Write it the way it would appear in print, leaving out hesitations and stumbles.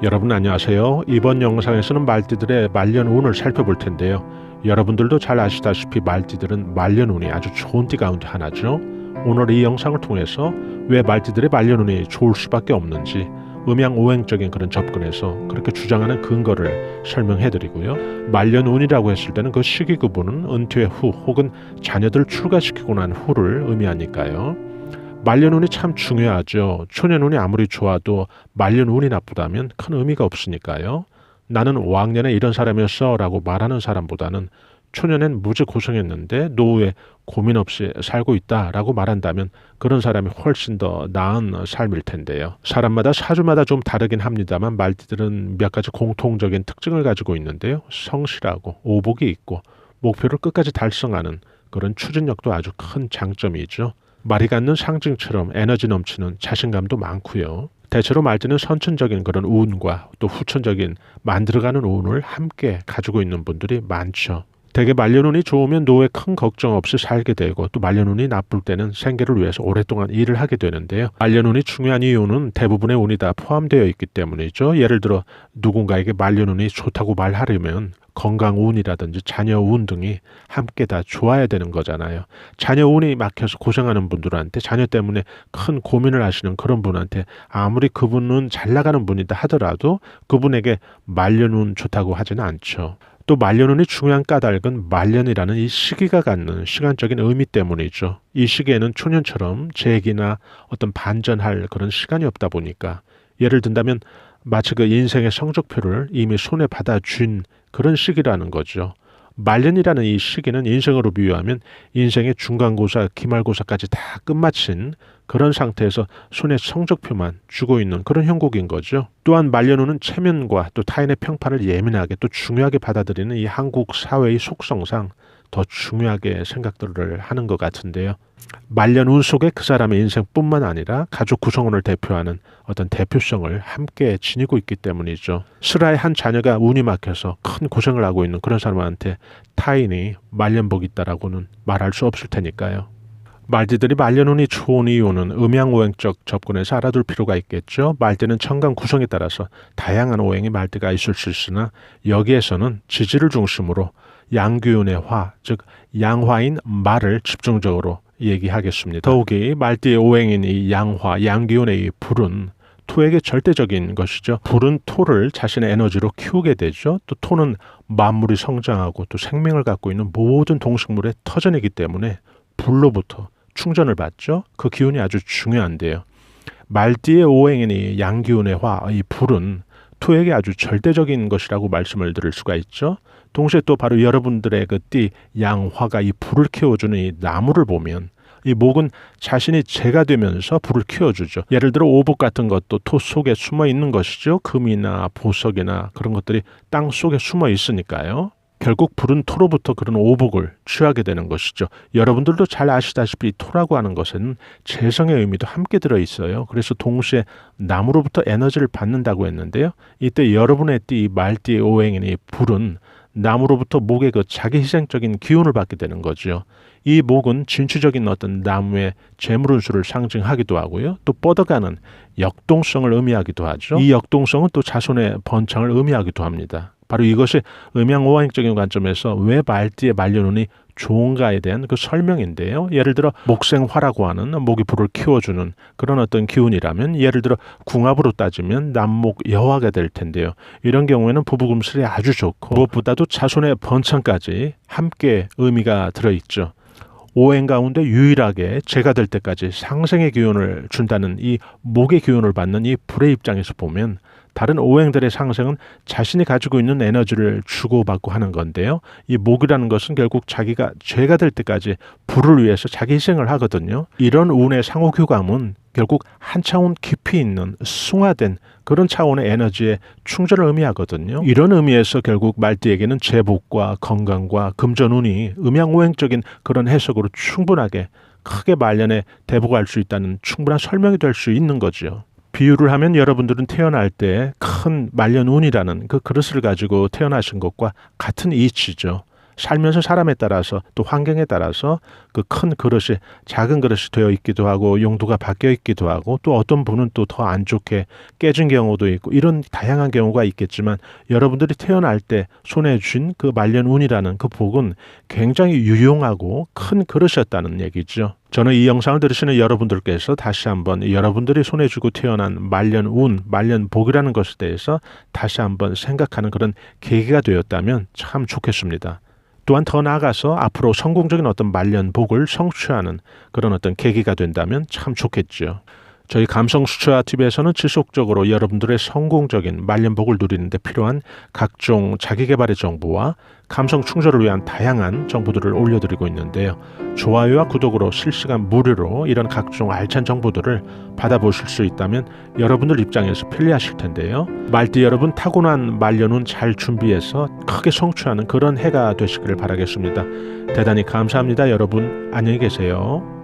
여러분 안녕하세요. 이번 영상에서는 말띠들의 말년운을 살펴볼 텐데요. 여러분들도 잘 아시다시피 말띠들은 말년운이 아주 좋은 띠 가운데 하나죠. 오늘 이 영상을 통해서 왜 말띠들의 말년운이 좋을 수밖에 없는지 음양오행적인 그런 접근에서 그렇게 주장하는 근거를 설명해드리고요. 말년운이라고 했을 때는 그 시기 구분은 은퇴 후 혹은 자녀들을 출가시키고 난 후를 의미하니까요. 말년운이 참 중요하죠. 초년운이 아무리 좋아도 말년운이 나쁘다면 큰 의미가 없으니까요. 나는 왕년에 이런 사람이었어 라고 말하는 사람보다는 초년엔 무지 고생했는데 노후에 고민 없이 살고 있다 라고 말한다면 그런 사람이 훨씬 더 나은 삶일 텐데요. 사람마다 사주마다 좀 다르긴 합니다만 말띠들은 몇 가지 공통적인 특징을 가지고 있는데요. 성실하고 오복이 있고 목표를 끝까지 달성하는 그런 추진력도 아주 큰 장점이죠. 말이 갖는 상징처럼 에너지 넘치는 자신감도 많고요. 대체로 말띠는 선천적인 그런 운과 또 후천적인 만들어가는 운을 함께 가지고 있는 분들이 많죠. 대개 말년운이 좋으면 노후에 큰 걱정 없이 살게 되고 또 말년운이 나쁠 때는 생계를 위해서 오랫동안 일을 하게 되는데요. 말년운이 중요한 이유는 대부분의 운이 다 포함되어 있기 때문이죠. 예를 들어 누군가에게 말년운이 좋다고 말하려면 건강운이라든지 자녀운 등이 함께 다 좋아야 되는 거잖아요. 자녀운이 막혀서 고생하는 분들한테 자녀 때문에 큰 고민을 하시는 그런 분한테 아무리 그분은 잘 나가는 분이다 하더라도 그분에게 말년운 좋다고 하지는 않죠. 또 말년운이 중요한 까닭은 말년이라는 이 시기가 갖는 시간적인 의미 때문이죠. 이 시기에는 초년처럼 재기나 어떤 반전할 그런 시간이 없다 보니까 예를 든다면 마치 그 인생의 성적표를 이미 손에 받아 쥔 그런 시기라는 거죠. 말년이라는 이 시기는 인생으로 비유하면 인생의 중간고사, 기말고사까지 다 끝마친 그런 상태에서 손에 성적표만 쥐고 있는 그런 형국인 거죠. 또한 말년운은 체면과 또 타인의 평판을 예민하게 또 중요하게 받아들이는 이 한국 사회의 속성상 더 중요하게 생각들을 하는 것 같은데요. 말년운 속에 그 사람의 인생뿐만 아니라 가족 구성원을 대표하는 어떤 대표성을 함께 지니고 있기 때문이죠. 슬하의 한 자녀가 운이 막혀서 큰 고생을 하고 있는 그런 사람한테 타인이 말년복 있다라고는 말할 수 없을 테니까요. 말띠들이 말년운이 좋은 이유는 음양오행적 접근에서 알아둘 필요가 있겠죠. 말띠는 천간 구성에 따라서 다양한 오행의 말띠가 있을 수 있으나 여기에서는 지지를 중심으로 양귀운의 화, 즉 양화인 말을 집중적으로 얘기하겠습니다. 더욱이 말띠의 오행인 이 양화, 양기운의 이 불은 토에게 절대적인 것이죠. 불은 토를 자신의 에너지로 키우게 되죠. 또 토는 만물이 성장하고 또 생명을 갖고 있는 모든 동식물의 터전이기 때문에 불로부터 충전을 받죠. 그 기운이 아주 중요한데요. 말띠의 오행인 이 양기운의 화, 이 불은 토에게 아주 절대적인 것이라고 말씀을 드릴 수가 있죠. 동시에 또 바로 여러분들의 그 띠 양화가 이 불을 키워주는 이 나무를 보면 이 목은 자신이 재가 되면서 불을 키워주죠. 예를 들어 오복 같은 것도 토 속에 숨어 있는 것이죠. 금이나 보석이나 그런 것들이 땅 속에 숨어 있으니까요. 결국 불은 토로부터 그런 오복을 취하게 되는 것이죠. 여러분들도 잘 아시다시피 토라고 하는 것에는 재성의 의미도 함께 들어있어요. 그래서 동시에 나무로부터 에너지를 받는다고 했는데요. 이때 여러분의 띠 말띠의 오행인 이 불은 나무로부터 목의 그 자기 희생적인 기운을 받게 되는 거죠. 이 목은 진취적인 어떤 나무의 재물운수를 상징하기도 하고요. 또 뻗어가는 역동성을 의미하기도 하죠. 이 역동성은 또 자손의 번창을 의미하기도 합니다. 바로 이것이 음양오행적인 관점에서 왜 말띠의 말년운이 좋은가에 대한 그 설명인데요. 예를 들어 목생화라고 하는 목이 불을 키워주는 그런 어떤 기운이라면 예를 들어 궁합으로 따지면 남목 여화가 될 텐데요. 이런 경우에는 부부금슬이 아주 좋고 무엇보다도 자손의 번창까지 함께 의미가 들어있죠. 오행 가운데 유일하게 재가 될 때까지 상생의 기운을 준다는 이 목의 기운을 받는 이 불의 입장에서 보면 다른 오행들의 상생은 자신이 가지고 있는 에너지를 주고받고 하는 건데요. 이 목이라는 것은 결국 자기가 죄가 될 때까지 불을 위해서 자기 희생을 하거든요. 이런 운의 상호교감은 결국 한 차원 깊이 있는 숭화된 그런 차원의 에너지의 충전을 의미하거든요. 이런 의미에서 결국 말띠에게는 재복과 건강과 금전운이 음양오행적인 그런 해석으로 충분하게 크게 말년에 대복할 수 있다는 충분한 설명이 될 수 있는 거죠. 비유를 하면 여러분들은 태어날 때 큰 말년운이라는 그 그릇을 가지고 태어나신 것과 같은 이치죠. 살면서 사람에 따라서 또 환경에 따라서 그 큰 그릇이 작은 그릇이 되어 있기도 하고 용도가 바뀌어 있기도 하고 또 어떤 분은 또 더 안 좋게 깨진 경우도 있고 이런 다양한 경우가 있겠지만 여러분들이 태어날 때 손에 쥔 그 말년운이라는 그 복은 굉장히 유용하고 큰 그릇이었다는 얘기죠. 저는 이 영상을 들으시는 여러분들께서 다시 한번 여러분들이 손에 쥐고 태어난 말년운, 말년복이라는 것에 대해서 다시 한번 생각하는 그런 계기가 되었다면 참 좋겠습니다. 또한 더 나아가서 앞으로 성공적인 어떤 말년복을 성취하는 그런 어떤 계기가 된다면 참 좋겠죠. 저희 감성수채화TV에서는 지속적으로 여러분들의 성공적인 말년복을 누리는 데 필요한 각종 자기계발의 정보와 감성 충전을 위한 다양한 정보들을 올려드리고 있는데요. 좋아요와 구독으로 실시간 무료로 이런 각종 알찬 정보들을 받아보실 수 있다면 여러분들 입장에서 편리하실 텐데요. 말띠 여러분 타고난 말년운 잘 준비해서 크게 성취하는 그런 해가 되시기를 바라겠습니다. 대단히 감사합니다. 여러분 안녕히 계세요.